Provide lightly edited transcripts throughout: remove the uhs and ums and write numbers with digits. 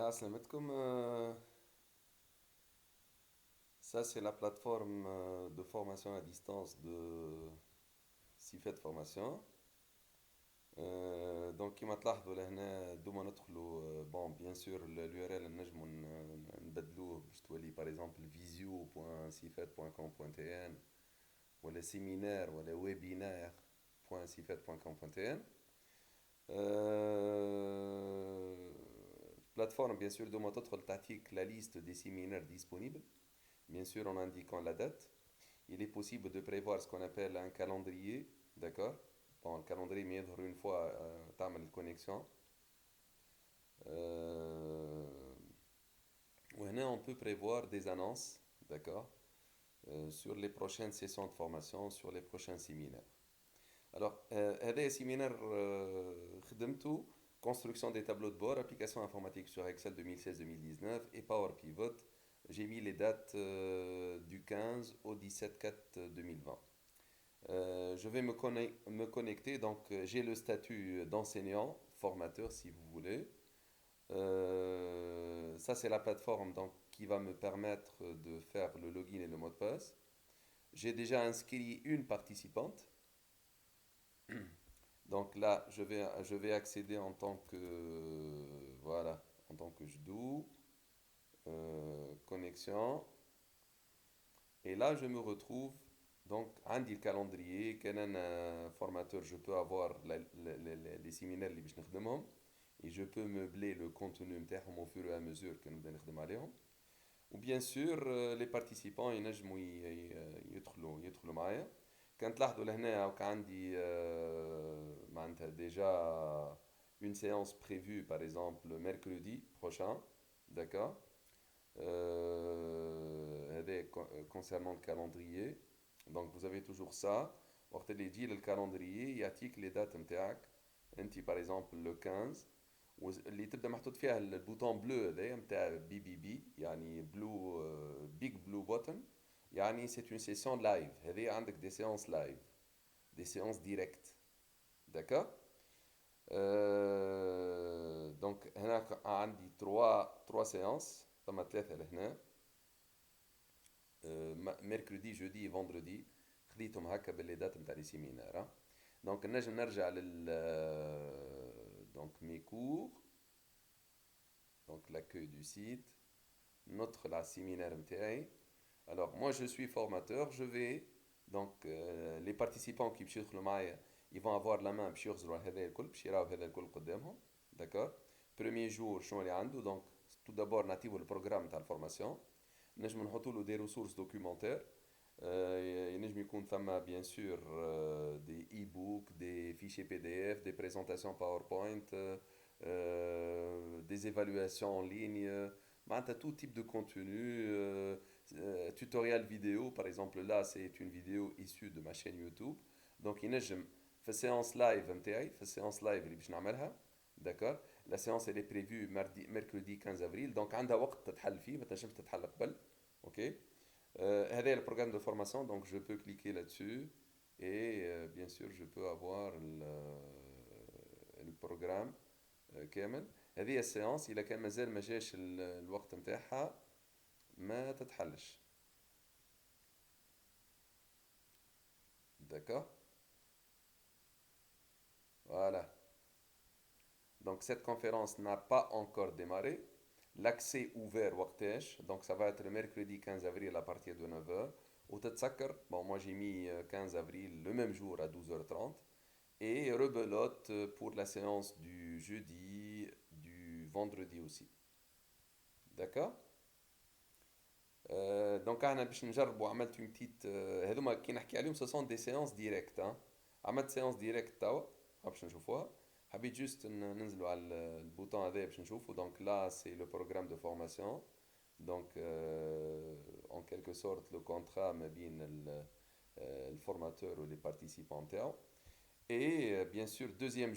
Asalaamaaleykum. Ça, c'est la plateforme de formation à distance de Sifet Formation. Donc, كما تلاحظوا لهنا دوما ندخلوا bon bien sûr l'URL نجموا نبدلوه باش تولي par exemple visio.sifet.com.tn ولا séminaire ولا webinaire.sifet.com.tn. Plateforme bien sûr دوما تدخل تعطيك la liste des séminaires disponibles. Bien sûr, en indiquant la date, il est possible de prévoir ce qu'on appelle un calendrier, d'accord? Bon, le calendrier met une fois tu as une connexion. Euh, وهنا on peut prévoir des annonces, d'accord? Sur les prochaines sessions de formation, sur les prochains séminaires. Alors, هذا séminaire خدمته construction des tableaux de bord, application informatique sur Excel 2016-2019 et Power Pivot. J'ai mis les dates du 15 au 17/4/2020. Je vais me connecter, donc j'ai le statut d'enseignant, formateur si vous voulez. Ça c'est la plateforme donc, qui va me permettre de faire le login et le mot de passe. J'ai déjà inscrit une participante. Donc là, je vais accéder en tant que, voilà, en tant que Jdou, connexion. Et là, je me retrouve, donc, عندي le calendrier, كان formateur, je peux avoir les séminaires اللي باش نخدمهم, et je peux meubler le contenu نتاعهم au fur et à mesure que نبدا نخدم عليهم. Ou bien sûr, les participants ينجموا يدخلوا معايا. كان تلاحظوا لهنا وكان عندي معناتها déjà une séance prévue par exemple mercredi prochain, d'accord? Concernant le calendrier. Donc vous avez toujours ça. وقت اللي يجي للكالندريي يعطيك لي دات نتاعك. انت par exemple le 15 اللي تبدا محطوط فيها البوتون بلو هذايا نتاع بي بي بي يعني بلو بيج بلو بوتن يعني c'est une session live هذه عندك des séances live des séances directes d'accord donc هناك عندي trois séances ثم ثلاثة لهنا mercredi jeudi et vendredi خديتهم هكا باللي دات نتاع لي سيمينار دونك نجم نرجع لل donc mes cours donc l'accueil du site notre la séminaire نتاعي. Alors moi je suis formateur, je vais donc les participants qui باش يدخلوا معايا ils vont avoir la main باش يغزروا على هذا الكل باش يراو هذا الكل قدامهم d'accord. Premier jour شنو اللي عنده donc tout d'abord نعطيوه البروغرام تاع الفورماسيون نجم نحطوا له دي ريسورس دوكيومونتير ينجم يكون ثم bien sûr des e-books des fichiers PDF des présentations PowerPoint des évaluations en ligne معناتها tout type de contenu tutoriel vidéo par exemple là c'est une vidéo issue de ma chaîne YouTube donc ينجم في séance live نتاعي في séance live اللي باش نعملها d'accord. La séance elle est prévue mercredi 15 avril donc عندها وقت تتحل فيه ما تنجمش تتحل قبل ok. هذا le programme de formation donc je peux cliquer là-dessus et bien sûr je peux avoir le programme كامل. هذه السيانس إذا كان مازال ما جاش الوقت نتاعها ما تتحلش d'accord. Voilà. Donc cette conférence n'a pas encore démarré. L'accès ouvert وقتاش donc ça va être le mercredi 15 avril à partir de 9h. وتتسكر bon moi j'ai mis 15 avril le même jour à 12h30 et rebelote pour la séance du jeudi du vendredi aussi d'accord. دونك احنا باش نجربوا عملت اون بتيت هذوما كي نحكي عليهم سو سون دي سيونس ديريكت عملت سيونس ديريكت توا باش نشوفوها. حبيت جوست ننزلوا على البوطون هذا باش نشوفوا donc là c'est le programme de formation donc en quelque sorte le contrat ما بين الفورماتور و les participants نتاعو et bien sûr deuxième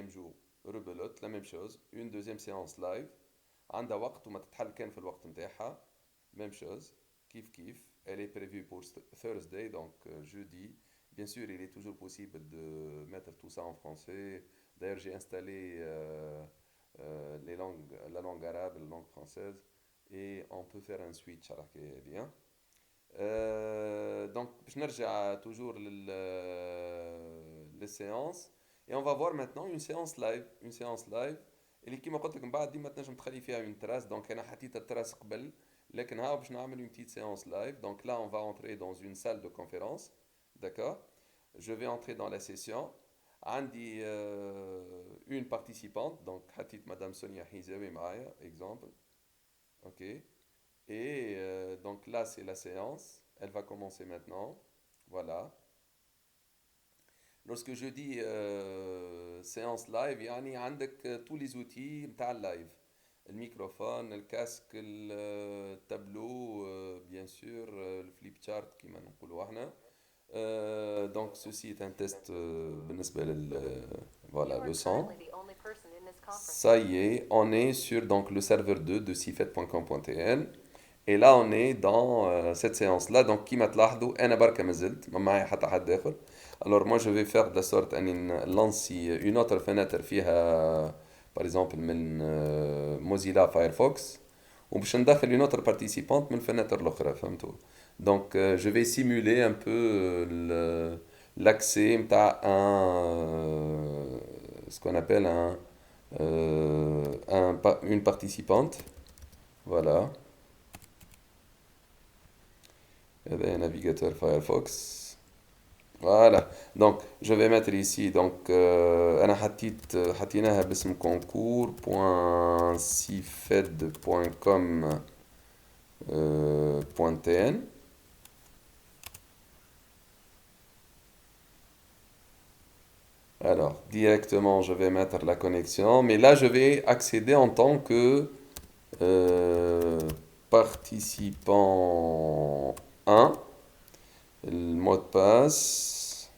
jour rebelote la même chose une deuxième séance live عندها وقت وما تتحل كان في الوقت نتاعها même chose kiff elle est prévue pour Thursday donc jeudi. Bien sûr il est toujours possible de mettre tout ça en français d'ailleurs j'ai installé la langue arabe, la langue française, et on peut faire un switch à la bien. Donc, je نرجع toujours les séances et on va voir maintenant une séance live اللي كيما قلت لك من بعد ديما تنجم تخلي فيها une trace donc انا حطيت التراس قبل لكن ها باش نعمل une petite séance live donc là on va entrer dans une salle de conférence d'accord je vais entrer dans la session عندي une participante donc حطيت madame Sonia Hizawi معايا exemple ok et donc là, c'est la séance. Elle va commencer maintenant. Voilà. Lorsque je dis séance live, يعني عندك tous les outils بتاع اللايف. الميكروفون, الكاسك, التابلو, bien sûr, le flip chart كما نقولوا احنا. Donc ceci est un test بالنسبة voilà, le son. Ça y est, on est sur donc, le serveur 2 de sifet.com.tn. Et là, on est dans cette séance-là. Donc, qui m'a تلاحظوا أنا بركة ما زلت ما معي حتى حد آخر. Alors, moi, je vais faire de la sorte أني نلانسي une autre fenêtre فيها par exemple من Mozilla Firefox وباش ندخل une autre participante من الفenêtre الأخرى فهمتوا. Donc, je vais simuler un peu l'accès متاع ce qu'on appelle une participante. Voilà. هذا navigateur Firefox. Voilà. Donc, je vais mettre ici. Donc, أنا حطيناها باسم concours.cifed.com.tn. Alors, directement, je vais mettre la connexion. Mais là, je vais accéder en tant que participant 1. Le mot de passe.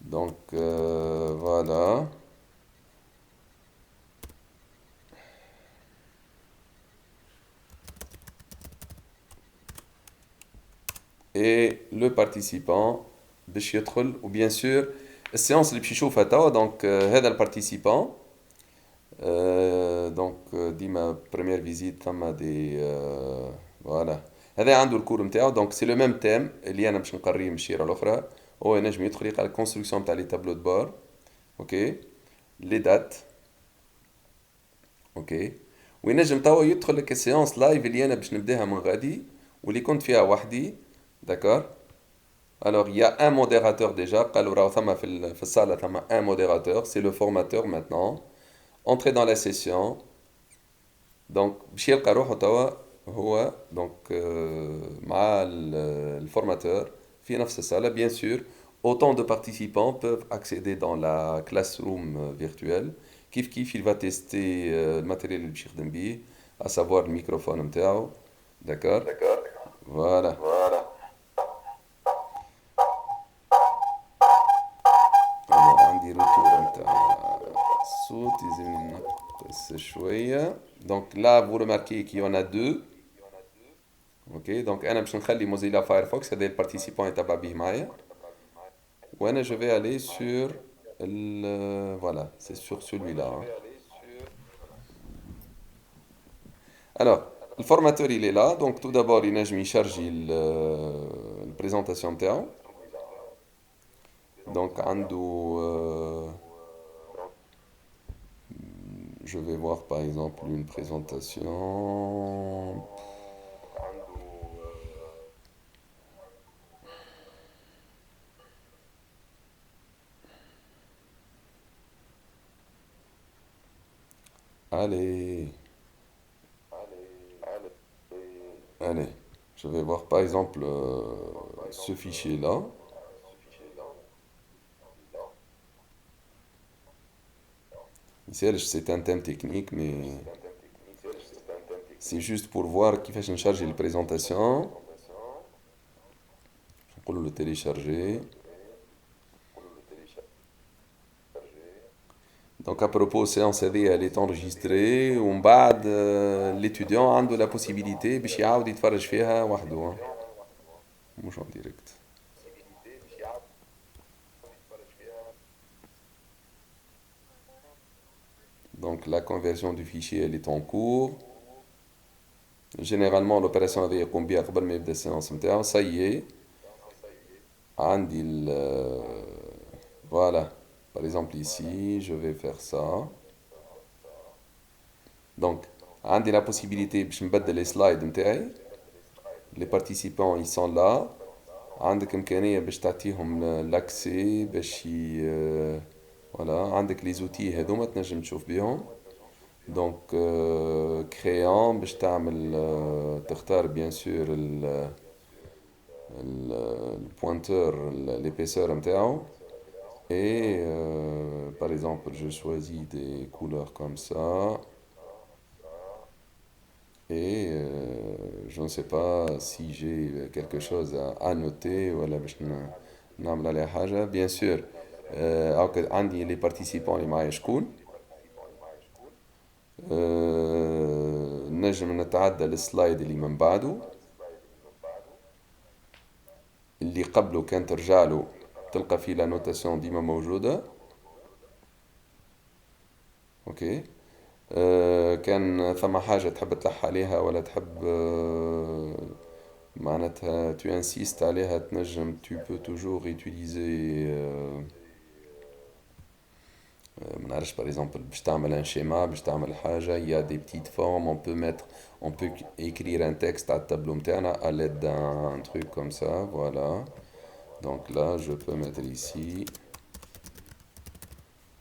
Donc, voilà. Et le participant باش يدخل وبien sûr السيونس اللي باش يشوفها توا donc هذا البارتيسيبان donc ديما première visite ثم دي voilà هذا عنده الكور نتاعو donc c'est le même thème اللي انا باش نقريه من الشيره الاخرى هو ينجم يدخل يلقى الكونستركسيون تاع لي تابلو دو بور اوكي لي دات اوكي وينجم توا يدخل لك السيونس لايف اللي انا باش نبداها من غادي واللي كنت فيها وحدي d'accord. Alors, il y a un modérateur déjà. قالوا راهو ثم في الصالة ثم un modérateur. C'est le formateur maintenant. Entrez dans la session. Donc, باش يلقى روحه توا هو donc مع الformateur في نفس الصالة. Bien sûr, autant de participants peuvent accéder dans la classroom virtuelle. كيف il va tester le matériel اللي باش يخدم بيه, à savoir le microphone نتاعو. D'accord. Voilà. عندي retour نتاع الصوت يلزمني نقص شوية. Donc là vous remarquez qu'il y en a deux. Ok donc أنا باش نخلي Mozilla Firefox هذا البارتيسيبون يتبع بيه معايا. وأنا je vais aller sur voilà c'est sur celui-là. Alors le formateur il est là donc tout d'abord ينجم يشارجي البريزونطاسيون نتاعو. Donc عنده je vais voir par exemple une présentation. Allez, allez, je vais voir par exemple ce fichier-là. Ici, c'est un thème technique, mais c'est juste pour voir qui fait charger les présentations. On peut le télécharger. Donc à propos, séance هذه elle est enregistrée ومن بعد l'étudiant عنده la possibilité باش يعاود يتفرج فيها وحده مش en direct. Donc Donc la conversion du fichier elle est en cours. Généralement l'opération هذه يقوم بها قبل ما يبدا السيانس نتاعو. Ça y est, عندي voilà. Par exemple ici, je vais faire ça. Donc عندي la possibilité باش نبدل les slides نتاعي. Les participants ils sont là. عندك إمكانية باش تعطيهم l'accès باش voilà. عندك les outils هذوما تنجم تشوف بيهم. Donc créant باش تعمل تختار bien sûr le pointeur l'épaisseur نتاعو. Et par exemple, je choisis des couleurs comme ça. Et je ne sais pas si j'ai quelque chose à noter. Voilà, باش نعمل عليها حاجة. Bien sûr, عندي les participants اللي معايا شكون. نجم نتعدى السلايد اللي من بعده. اللي قبله كان ترجع له تلقى فيه لا نوتاسيون ديما موجودة. اوكي. كان ثم حاجة تحب تلح عليها ولا تحب معناتها tu insistes عليها تنجم tu peux toujours utiliser ما نعرفش par exemple باش تعمل un schéma باش تعمل حاجة il y a des petites formes on peut écrire un texte على التابلو متاعنا à l'aide d'un truc comme ça voilà donc là je peux mettre ici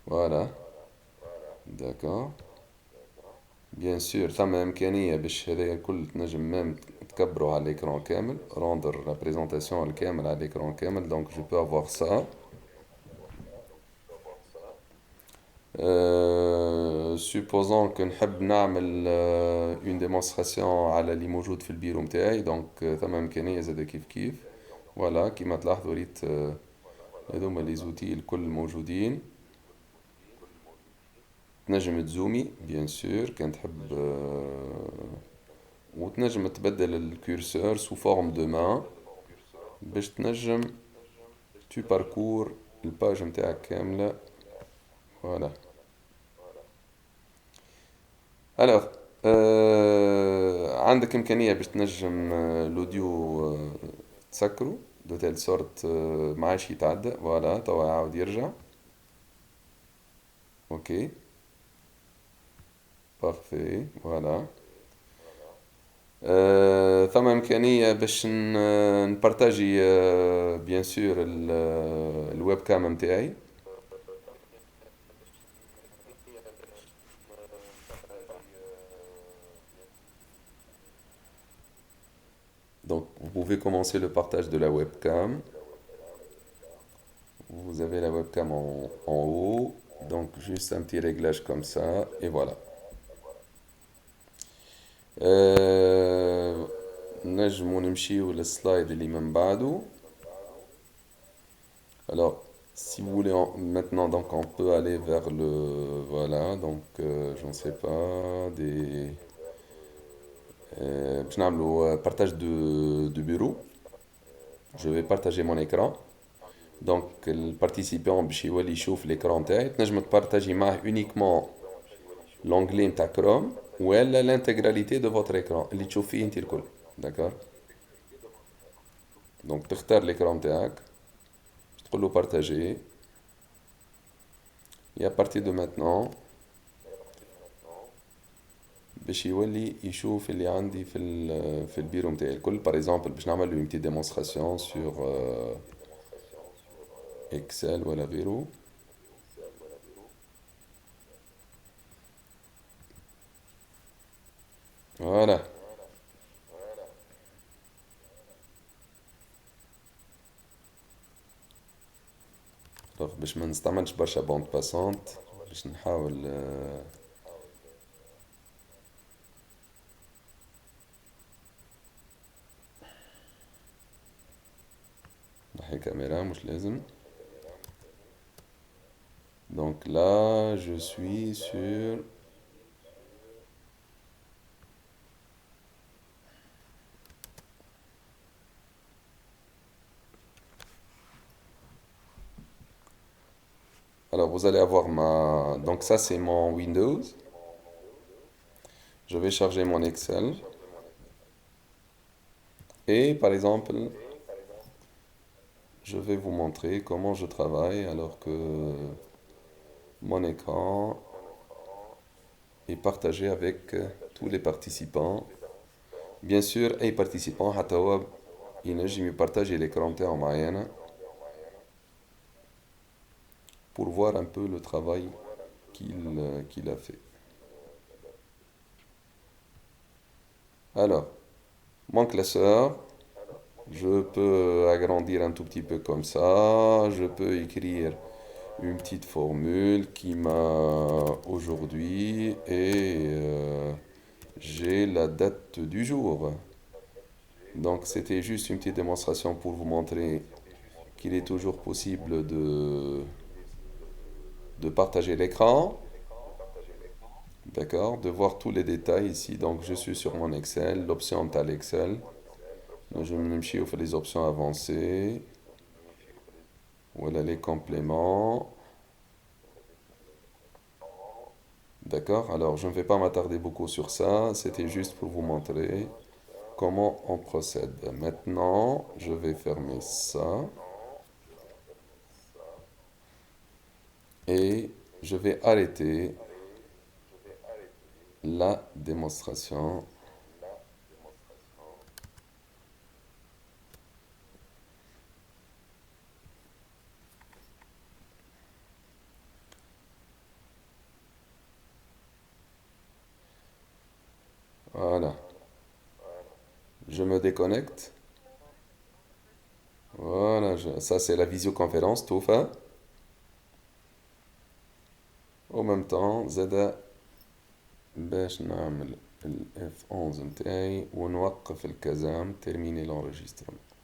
voilà d'accord. Bien sûr ثم إمكانية باش هذايا الكل تنجم ميم تكبروا على l'écran كامل rendre la présentation الكامل على l'écran كامل donc je peux avoir ça. Supposons que نحب نعمل une démonstration على اللي موجود في البيرو متاعي donc ثم إمكانية زادا كيف كيف voilà كيما تلاحظوا ريت هذوما لي زوتي الكل موجودين. تنجم تزومي بيان سور كان تحب وتنجم تبدل الكورسور سو فورم دو مان باش تنجم تو باركور الباج نتاعك كاملة فوالا. الوغ عندك إمكانية باش تنجم الأوديو تسكرو دو تيل سورت معاش يتعدى فوالا توا يعاود يرجع اوكي بارفي فوالا. ثم إمكانية باش نبارتاجي بيان سور الويب كام متاعي. Donc vous pouvez commencer le partage de la webcam. Vous avez la webcam en haut. Donc juste un petit réglage comme ça et voilà. نجمو نمشيو للسلايد اللي من بعده. Alors si vous voulez maintenant donc on peut aller vers le voilà donc je ne sais pas des باش نعملو partage de bureau. Je vais partager mon écran. Donc le participant باش يولي يشوف l'écran تاعي تنجم تبارطاجي معاه uniquement l'onglet نتاع Chrome ولا l'intégralité de votre écran اللي تشوف فيه انت الكل d'accord. Donc تختار l'écran نتاعك تقول له partager et à partir de maintenant باش يولي يشوف اللي عندي في البيرو نتاعي الكل. par exemple باش نعمل له une petite démonstration sur Excel ولا غيره. Voilà. Alors باش ما نستعملش برشا بوند باسونت باش نحاول نحي كاميرا مش لازم. Donc là je suis sur alors vous allez avoir ma donc ça c'est mon Windows Je vais charger mon Excel. Et par exemple, je vais vous montrer comment je travaille alors que mon écran est partagé avec tous les participants. Bien sûr, أي participant حتى هو ينجم يبارتاجي l'écran نتاعو معانا pour voir un peu le travail qu'il a fait. Alors, mon classeur, je peux agrandir un tout petit peu comme ça. Je peux écrire une petite formule qui m'a aujourd'hui et j'ai la date du jour. Donc c'était juste une petite démonstration pour vous montrer qu'il est toujours possible de partager l'écran, d'accord, de voir tous les détails ici. Donc je suis sur mon Excel, l'option Tal Excel. Je me suis fait les options avancées. Voilà les compléments. D'accord, alors je ne vais pas m'attarder beaucoup sur ça, c'était juste pour vous montrer comment on procède. Maintenant, je vais fermer ça et je vais arrêter la démonstration. Voilà, je me déconnecte. Voilà, ça c'est la visioconférence, tout fait. En même temps, زاد باش نعمل ال F11 متاعي ونوقف الكازام terminer l'enregistrement.